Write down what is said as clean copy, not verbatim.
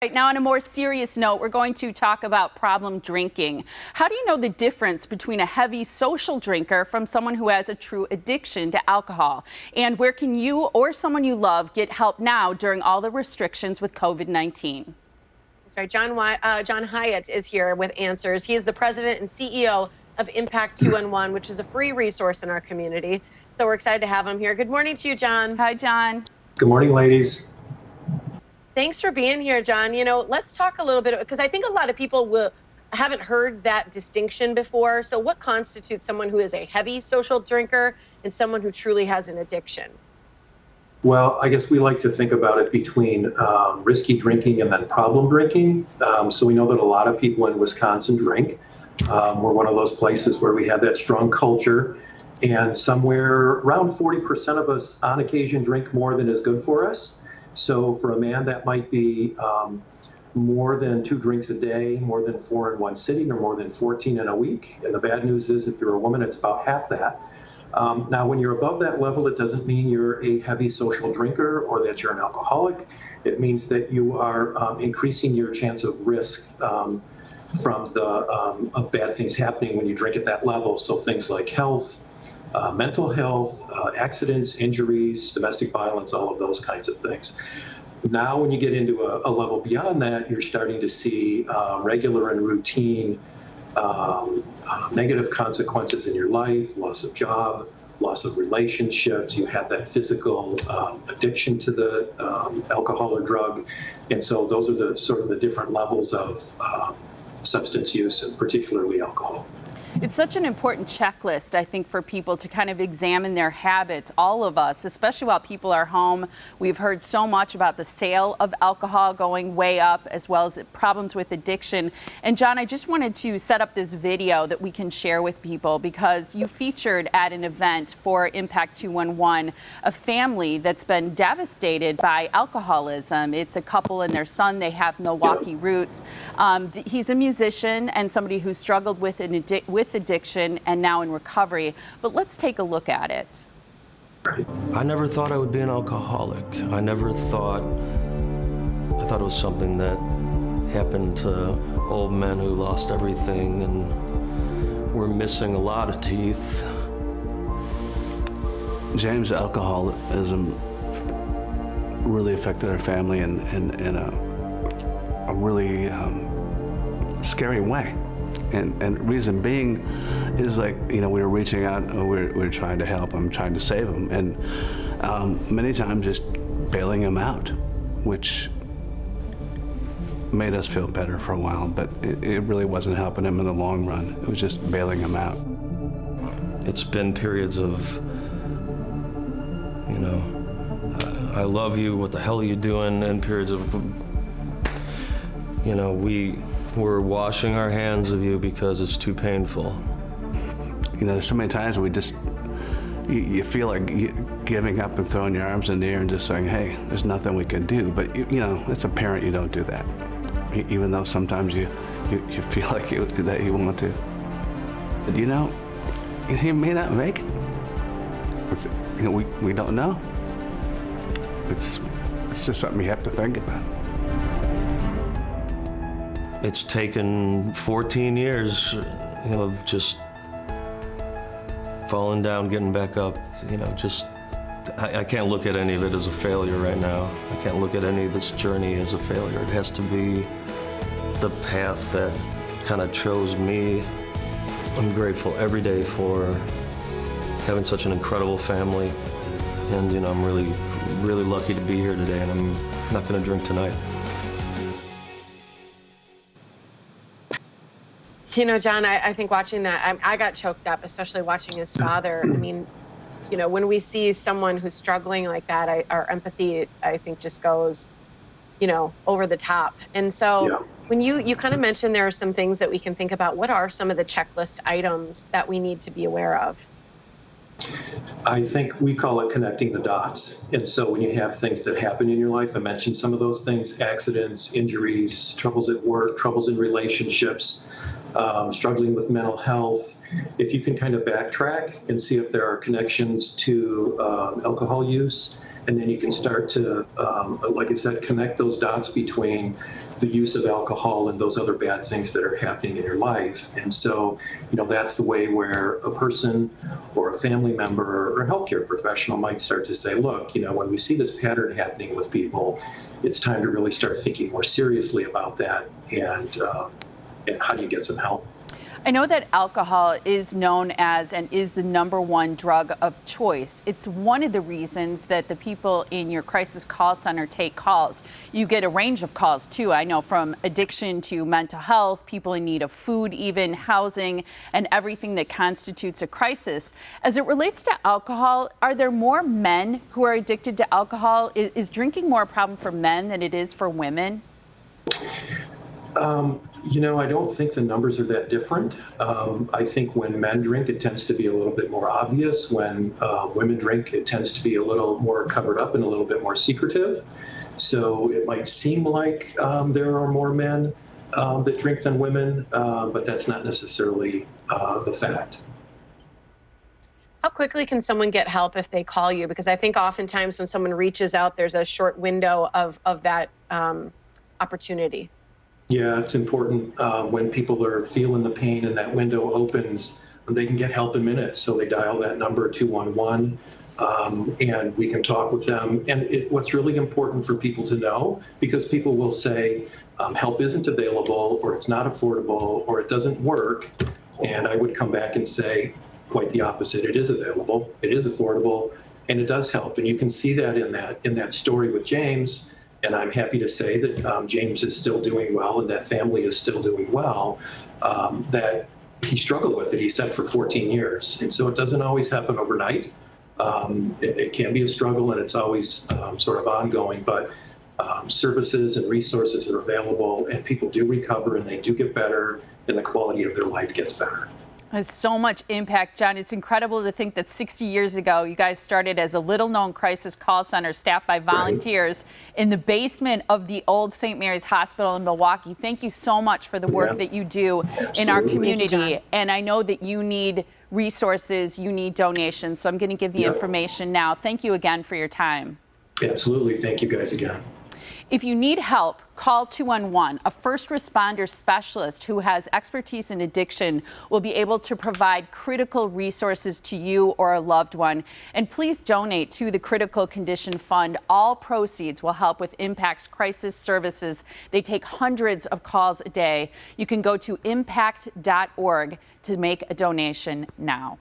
Right now, on a more serious note, we're going to talk about problem drinking. How do you know the difference between a heavy social drinker from someone who has a true addiction to alcohol? And where can you or someone you love get help now during all the restrictions with COVID-19? That's right. John Hyatt is here with answers. He is the president and CEO of Impact 211, which is a free resource in our community. So we're excited to have him here. Good morning to you, John. Hi, John. Good morning, ladies. Thanks for being here, John. Let's talk a little bit, because I think a lot of people haven't heard that distinction before. So what constitutes someone who is a heavy social drinker and someone who truly has an addiction? Well, I guess we like to think about it between risky drinking and then problem drinking. So we know that a lot of people in Wisconsin drink. We're one of those places where we have that strong culture, and somewhere around 40% of us on occasion drink more than is good for us. So for a man, that might be more than 2 drinks a day, more than 4 in one sitting, or more than 14 in a week. And the bad news is, if you're a woman, it's about half that. Now, when you're above that level, it doesn't mean you're a heavy social drinker or that you're an alcoholic. It means that you are increasing your chance of risk of bad things happening when you drink at that level. So things like health, mental health, accidents, injuries, domestic violence, all of those kinds of things. Now, when you get into a level beyond that, you're starting to see regular and routine negative consequences in your life: loss of job, loss of relationships. You have that physical addiction to the alcohol or drug. And so those are the sort of the different levels of substance use, and particularly alcohol. It's such an important checklist, I think, for people to kind of examine their habits, all of us, especially while people are home. We've heard so much about the sale of alcohol going way up, as well as problems with addiction. And John, I just wanted to set up this video that we can share with people, because you featured at an event for Impact 211 a family that's been devastated by alcoholism. It's a couple and their son. They have Milwaukee roots. He's a musician and somebody who struggled with addiction and now in recovery. But let's take a look at it. I never thought I would be an alcoholic. I thought it was something that happened to old men who lost everything and were missing a lot of teeth. James' alcoholism really affected our family in a really scary way. And reason being is, we were reaching out, we were trying to help him, trying to save him, and many times just bailing him out, which made us feel better for a while, but it really wasn't helping him in the long run. It was just bailing him out. It's been periods of, I love you, what the hell are you doing, and periods of, we're washing our hands of you because it's too painful. There's so many times we just, you feel like giving up and throwing your arms in the air and just saying, hey, there's nothing we can do. But, as a parent, you don't do that. Even though sometimes you feel like that you want to. But he may not make it. We don't know. It's just something you have to think about. It's taken 14 years, of just falling down, getting back up, I can't look at any of it as a failure right now. I can't look at any of this journey as a failure. It has to be the path that kind of chose me. I'm grateful every day for having such an incredible family, and I'm really, really lucky to be here today, and I'm not gonna drink tonight. John, I think watching that, I got choked up, especially watching his father. I mean, when we see someone who's struggling like that, our empathy, I think, just goes, over the top. And so when you kind of mentioned there are some things that we can think about, what are some of the checklist items that we need to be aware of? I think we call it connecting the dots. And so when you have things that happen in your life, I mentioned some of those things: accidents, injuries, troubles at work, troubles in relationships, struggling with mental health, if you can kind of backtrack and see if there are connections to alcohol use, and then you can start to, like I said, connect those dots between the use of alcohol and those other bad things that are happening in your life. And so, that's the way where a person or a family member or a healthcare professional might start to say, look, when we see this pattern happening with people, it's time to really start thinking more seriously about that, and how do you get some help? I know that alcohol is known as and is the #1 drug of choice. It's one of the reasons that the people in your crisis call center take calls. You get a range of calls too. I know, from addiction to mental health, people in need of food, even housing, and everything that constitutes a crisis. As it relates to alcohol, are there more men who are addicted to alcohol? Is drinking more a problem for men than it is for women? I don't think the numbers are that different. I think when men drink, it tends to be a little bit more obvious. When women drink, it tends to be a little more covered up and a little bit more secretive. So it might seem like there are more men that drink than women, but that's not necessarily the fact. How quickly can someone get help if they call you? Because I think oftentimes when someone reaches out, there's a short window of that opportunity. Yeah, it's important when people are feeling the pain and that window opens, they can get help in minutes. So they dial that number 211, and we can talk with them. And what's really important for people to know, because people will say help isn't available, or it's not affordable, or it doesn't work. And I would come back and say quite the opposite. It is available, it is affordable, and it does help. And you can see that in that story with James. And I'm happy to say that James is still doing well, and that family is still doing well, that he struggled with it, he said, for 14 years. And so it doesn't always happen overnight. It can be a struggle, and it's always sort of ongoing, but services and resources are available, and people do recover, and they do get better, and the quality of their life gets better. Has so much impact, John. It's incredible to think that 60 years ago, you guys started as a little-known crisis call center staffed by volunteers in the basement of the old St. Mary's Hospital in Milwaukee. Thank you so much for the work that you do in our community. And I know that you need resources, you need donations, so I'm going to give the information now. Thank you again for your time. Absolutely. Thank you guys again. If you need help, call 211. A first responder specialist who has expertise in addiction will be able to provide critical resources to you or a loved one. And please donate to the Critical Condition Fund. All proceeds will help with Impact's crisis services. They take hundreds of calls a day. You can go to impact.org to make a donation now.